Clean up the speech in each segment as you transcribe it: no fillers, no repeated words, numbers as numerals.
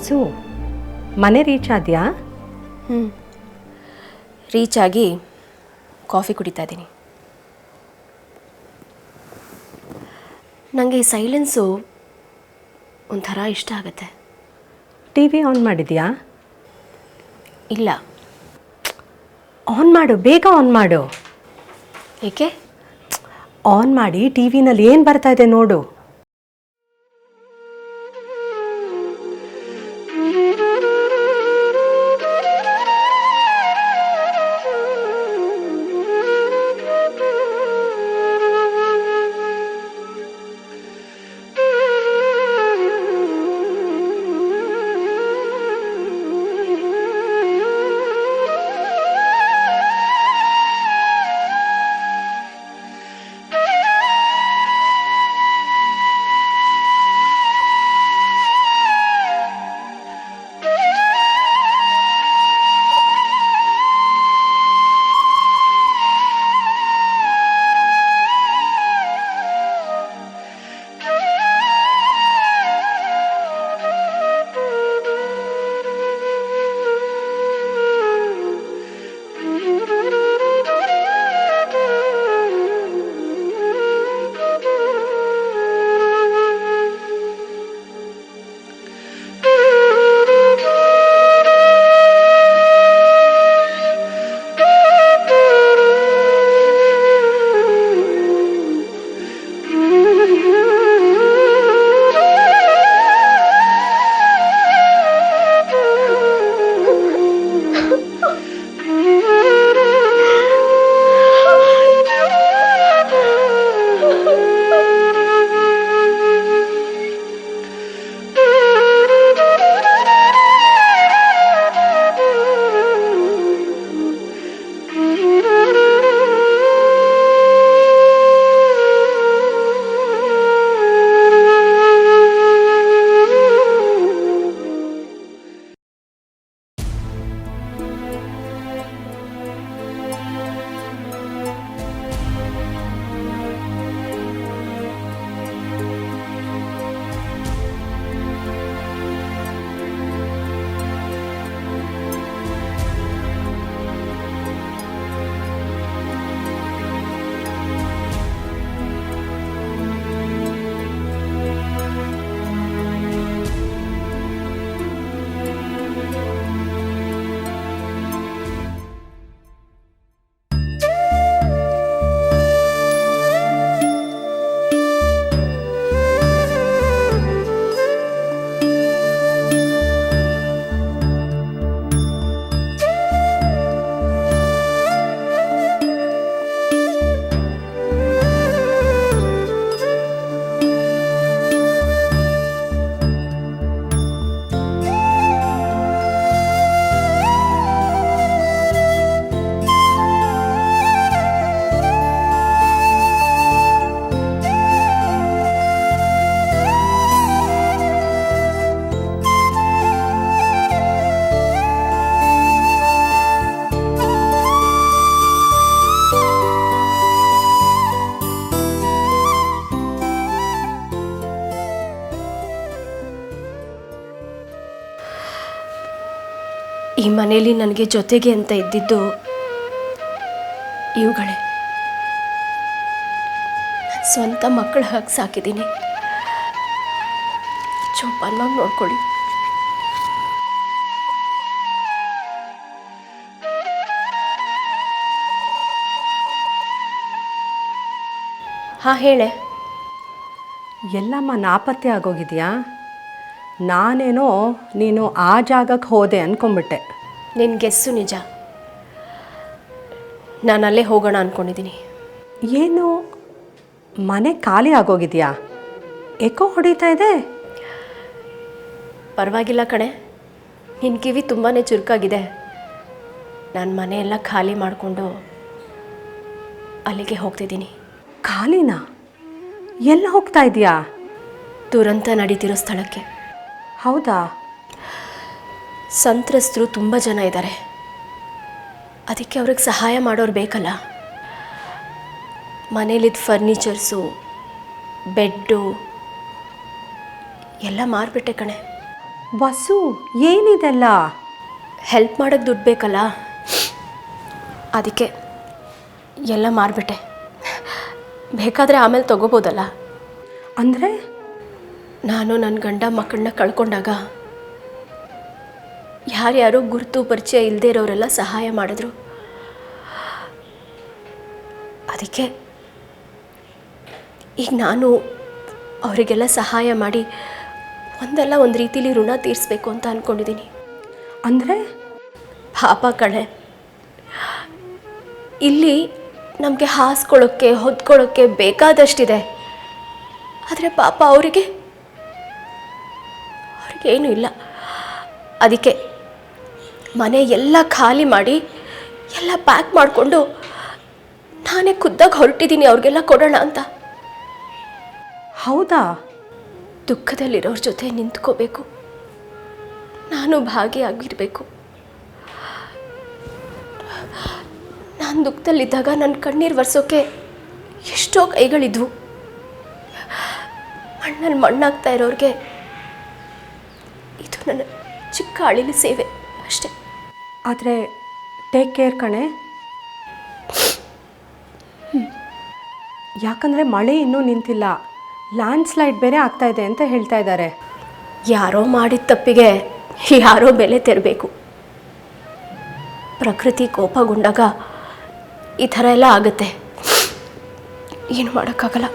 ವಾಸು, ಮನೆ ರೀಚ್ ಆದ್ಯಾ? ರೀಚ್ ಆಗಿ ಕಾಫಿ ಕುಡಿತಾ ಇದ್ದೀನಿ. ನನಗೆ ಈ ಸೈಲೆನ್ಸು ಒಂಥರ ಇಷ್ಟ ಆಗುತ್ತೆ. ಟಿ ವಿ ಆನ್ ಮಾಡಿದ್ಯಾ? ಇಲ್ಲ. ಆನ್ ಮಾಡು, ಬೇಗ ಆನ್ ಮಾಡು. ಏಕೆ? ಆನ್ ಮಾಡಿ ಟಿ ವಿನಲ್ಲಿ ಏನು ಬರ್ತಾ ಇದೆ ನೋಡು. ಈ ಮನೆಯಲ್ಲಿ ನನಗೆ ಜೊತೆಗೆ ಅಂತ ಇದ್ದಿದ್ದು ಇವುಗಳೇ. ಸ್ವಂತ ಮಕ್ಕಳ ಹಾಗೆ ಸಾಕಿದ್ದೀನಿ. ಜೋಪಾನವಾಗಿ ನೋಡ್ಕೊಳ್ಳಿ. ಹಾಂ, ಹೇಳೆ. ಎಲ್ಲಮ್ಮ ನಾಪತ್ತೆ ಆಗೋಗಿದೆಯಾ? ನಾನೇನೋ ನೀನು ಆ ಜಾಗಕ್ಕೆ ಹೋದೆ ಅಂದ್ಕೊಂಬಿಟ್ಟೆ. ನಿನ್ನ ಗೆಸ್ಸು ನಿಜ. ನಾನು ಅಲ್ಲೇ ಹೋಗೋಣ ಅಂದ್ಕೊಂಡಿದ್ದೀನಿ. ಏನು ಮನೆ ಖಾಲಿ ಆಗೋಗಿದೆಯಾ? ಏಕೋ ಹೊಡಿತಾ ಇದೆ. ಪರವಾಗಿಲ್ಲ ಕಣೆ, ನಿನ್ನ ಕಿವಿ ತುಂಬಾ ಚುರುಕಾಗಿದೆ. ನಾನು ಮನೆಯೆಲ್ಲ ಖಾಲಿ ಮಾಡಿಕೊಂಡು ಅಲ್ಲಿಗೆ ಹೋಗ್ತಿದ್ದೀನಿ. ಖಾಲಿನಾ? ಎಲ್ಲ ಹೋಗ್ತಾ ಇದೆಯಾ? ದುರಂತ ನಡೀತಿರೋ ಸ್ಥಳಕ್ಕೆ. ಹೌದಾ? ಸಂತ್ರಸ್ತರು ತುಂಬ ಜನ ಇದ್ದಾರೆ. ಅದಕ್ಕೆ ಅವ್ರಿಗೆ ಸಹಾಯ ಮಾಡೋರು ಬೇಕಲ್ಲ. ಮನೇಲಿದ್ದ ಫರ್ನಿಚರ್ಸು, ಬೆಡ್ಡು ಎಲ್ಲ ಮಾರಿಬಿಟ್ಟೆ ಕಣೆ. ವಸು ಏನಿದೆಲ್ಲ? ಹೆಲ್ಪ್ ಮಾಡೋಕ್ಕೆ ದುಡ್ಡು ಬೇಕಲ್ಲ, ಅದಕ್ಕೆ ಎಲ್ಲ ಮಾರಿಬಿಟ್ಟೆ. ಬೇಕಾದರೆ ಆಮೇಲೆ ತೊಗೋಬೋದಲ್ಲ. ಅಂದರೆ ನಾನು ನನ್ನ ಗಂಡ ಮಕ್ಕಳನ್ನ ಕಳ್ಕೊಂಡಾಗ ಯಾರ್ಯಾರೋ ಗುರುತು ಪರಿಚಯ ಇಲ್ಲದೆ ಇರೋರೆಲ್ಲ ಸಹಾಯ ಮಾಡಿದ್ರು. ಅದಕ್ಕೆ ಈಗ ನಾನು ಅವರಿಗೆಲ್ಲ ಸಹಾಯ ಮಾಡಿ ಒಂದಲ್ಲ ಒಂದು ರೀತಿಲಿ ಋಣ ತೀರಿಸ್ಬೇಕು ಅಂತ ಅಂದ್ಕೊಂಡಿದ್ದೀನಿ. ಅಂದರೆ ಪಾಪ ಕಣೆ, ಇಲ್ಲಿ ನಮಗೆ ಹಾಸ್ಕೊಳ್ಳೋಕ್ಕೆ ಹೊದ್ಕೊಳ್ಳೋಕ್ಕೆ ಬೇಕಾದಷ್ಟಿದೆ. ಆದರೆ ಪಾಪ ಅವ್ರಿಗೇನೂ ಇಲ್ಲ. ಅದಕ್ಕೆ ಮನೆ ಎಲ್ಲ ಖಾಲಿ ಮಾಡಿ ಎಲ್ಲ ಪ್ಯಾಕ್ ಮಾಡಿಕೊಂಡು ನಾನೇ ಖುದ್ದಾಗಿ ಹೊರಟಿದ್ದೀನಿ ಅವ್ರಿಗೆಲ್ಲ ಕೊಡೋಣ ಅಂತ. ಹೌದಾ? ದುಃಖದಲ್ಲಿರೋರ ಜೊತೆ ನಿಂತ್ಕೋಬೇಕು, ನಾನು ಭಾಗಿಯಾಗಿರಬೇಕು. ನಾನು ದುಃಖದಲ್ಲಿದ್ದಾಗ ನನ್ನ ಕಣ್ಣೀರು ಒರೆಸೋಕ್ಕೆ ಎಷ್ಟೋ ಕೈಗಳಿದ್ವು. ಮಣ್ಣಲ್ಲಿ ಮಣ್ಣಾಗ್ತಾ ಇರೋರಿಗೆ ಇದು ನನ್ನ ಚಿಕ್ಕ ಅಳಿಲು ಸೇವೆ ಅಷ್ಟೆ. ಆದರೆ ಟೇಕ್ ಕೇರ್ ಕಣೆ. ಯಾಕಂದರೆ ಮಳೆ ಇನ್ನೂ ನಿಂತಿಲ್ಲ, ಲ್ಯಾಂಡ್ ಸ್ಲೈಡ್ ಬೇರೆ ಆಗ್ತಾ ಇದೆ ಅಂತ ಹೇಳ್ತಾ ಇದ್ದಾರೆ. ಯಾರೋ ಮಾಡಿದ ತಪ್ಪಿಗೆ ಯಾರೋ ಬೆಲೆ ತೆರಬೇಕು. ಪ್ರಕೃತಿ ಕೋಪಗೊಂಡಾಗ ಈ ಥರ ಎಲ್ಲ ಆಗುತ್ತೆ, ಏನು ಮಾಡೋಕ್ಕಾಗಲ್ಲ.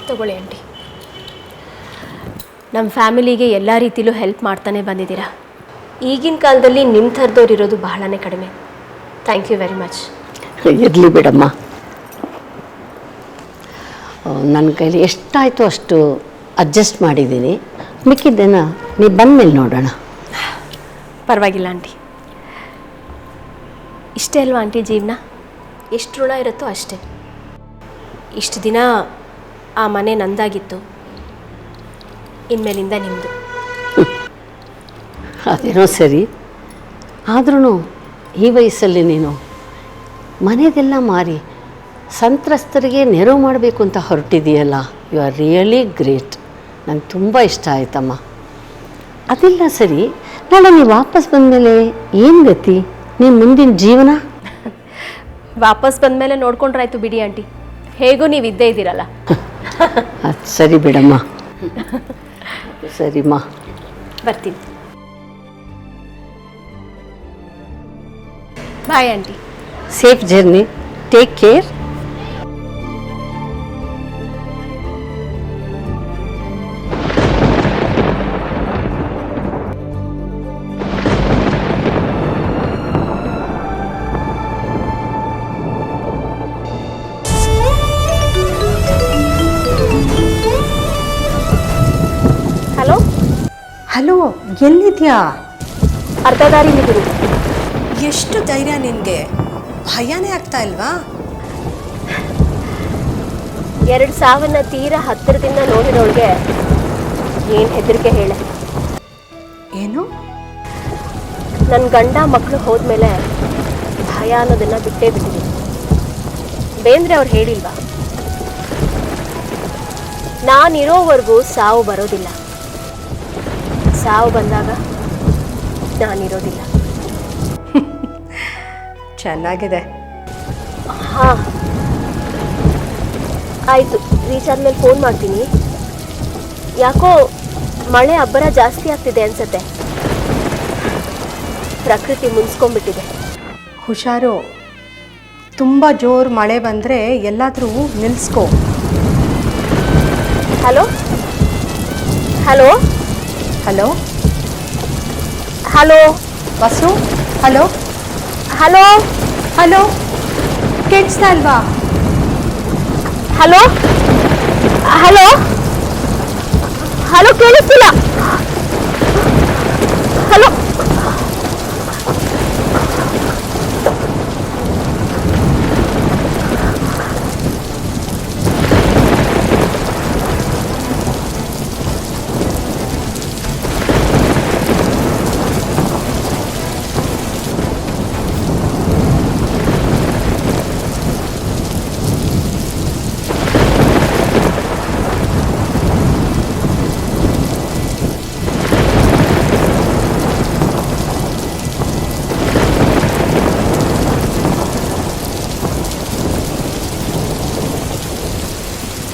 ತಗೊಳ್ಳಿ ಆಂಟಿ, ನಮ್ಮ ಫ್ಯಾಮಿಲಿಗೆ ಎಲ್ಲ ರೀತಿಲೂ ಹೆಲ್ಪ್ ಮಾಡ್ತಾನೆ ಬಂದಿದ್ದೀರಾ. ಈಗಿನ ಕಾಲದಲ್ಲಿ ನಿಮ್ಮ ಥರದವ್ರು ಇರೋದು ಬಹಳನೇ ಕಡಿಮೆ. Thank you very much. ಇರಲಿ ಬಿಡಮ್ಮ, ನನ್ನ ಕೈಲಿ ಎಷ್ಟಾಯಿತು ಅಷ್ಟು ಅಡ್ಜಸ್ಟ್ ಮಾಡಿದ್ದೀನಿ. ಮಿಕ್ಕಿದ್ದೇನ ನೀವು ಬಂದಮೇಲೆ ನೋಡೋಣ. ಪರವಾಗಿಲ್ಲ ಆಂಟಿ, ಇಷ್ಟೇ ಅಲ್ವಾ ಆಂಟಿ ಜೀವನ? ಎಷ್ಟು ಋಣ ಇರುತ್ತೋ ಅಷ್ಟೇ. ಇಷ್ಟು ದಿನ ಆ ಮನೆ ನಂದಾಗಿತ್ತು, ಇನ್ಮೇಲಿಂದ ನಿಮ್ಮದು. ಅದೇನೋ ಸರಿ, ಆದ್ರೂ ಈ ವಯಸ್ಸಲ್ಲಿ ನೀನು ಮನೆದೆಲ್ಲ ಮಾರಿ ಸಂತ್ರಸ್ತರಿಗೆ ನೆರವು ಮಾಡಬೇಕು ಅಂತ ಹೊರಟಿದೆಯಲ್ಲ, ಯು ಆರ್ ರಿಯಲಿ ಗ್ರೇಟ್. ನಂಗೆ ತುಂಬ ಇಷ್ಟ ಆಯ್ತಮ್ಮ. ಅದೆಲ್ಲ ಸರಿ, ನಾಳೆ ನೀವು ವಾಪಸ್ ಬಂದಮೇಲೆ ಏನು ಗತಿ? ನಿಮ್ಮ ಮುಂದಿನ ಜೀವನ? ವಾಪಸ್ ಬಂದಮೇಲೆ ನೋಡ್ಕೊಂಡ್ರಾಯ್ತು ಬಿಡಿ ಆಂಟಿ, ಹೇಗೂ ನೀವು ಇದ್ದೇ ಇದ್ದೀರಲ್ಲ. ಅದು ಸರಿ ಬಿಡಮ್ಮ. ಸರಿಮ್ಮ, ಬರ್ತೀನಿ. Bye aunty. Safe journey, take care. Hello hello, ಎಲ್ಲಿದ್ಯಾ? ಅರ್ಧ ದಾರಿಲಿದ್ದೀರಿ. ಎಷ್ಟು ಧೈರ್ಯ ನಿನಗೆ? ಭಯನೇ ಆಗ್ತಾ ಇಲ್ವಾ? 2 ಸಾವನ್ನ ತೀರಾ ಹತ್ತಿರದಿಂದ ನೋಡಿರೋಳಿಗೆ ಏನು ಹೆದರಿಕೆ ಹೇಳೆ? ಏನು? ನನ್ನ ಗಂಡ ಮಕ್ಕಳು ಹೋದ್ಮೇಲೆ ಭಯ ಅನ್ನೋದನ್ನು ಬಿಟ್ಟೇ ಬಿಟ್ಟಿದ್ದೀನಿ. ಬೇಂದ್ರೆ ಅವ್ರು ಹೇಳಿಲ್ವಾ, ನಾನಿರೋವರೆಗೂ ಸಾವು ಬರೋದಿಲ್ಲ, ಸಾವು ಬಂದಾಗ ನಾನಿರೋದಿಲ್ಲ. ಚೆನ್ನಾಗಿದೆ. ಹಾಂ ಆಯಿತು, ರೀಚ್ ಆದಮೇಲೆ ಫೋನ್ ಮಾಡ್ತೀನಿ. ಯಾಕೋ ಮಳೆ ಅಬ್ಬರ ಜಾಸ್ತಿ ಆಗ್ತಿದೆ ಅನ್ಸತ್ತೆ. ಪ್ರಕೃತಿ ಮುನ್ಸ್ಕೊಂಡ್ಬಿಟ್ಟಿದೆ. ಹುಷಾರು, ತುಂಬ ಜೋರು ಮಳೆ ಬಂದರೆ ಎಲ್ಲಾದರೂ ನಿಲ್ಲಿಸ್ಕೋ. Hello hello hello hello bus, hello hello hello, ಕೇಳಿಸ್ತಾ ಇಲ್ವಾ? ಹಲೋ ಹಲೋ ಹಲೋ ಕೇಳಿಸ್ತಿಲ್ಲ. ಹಲೋ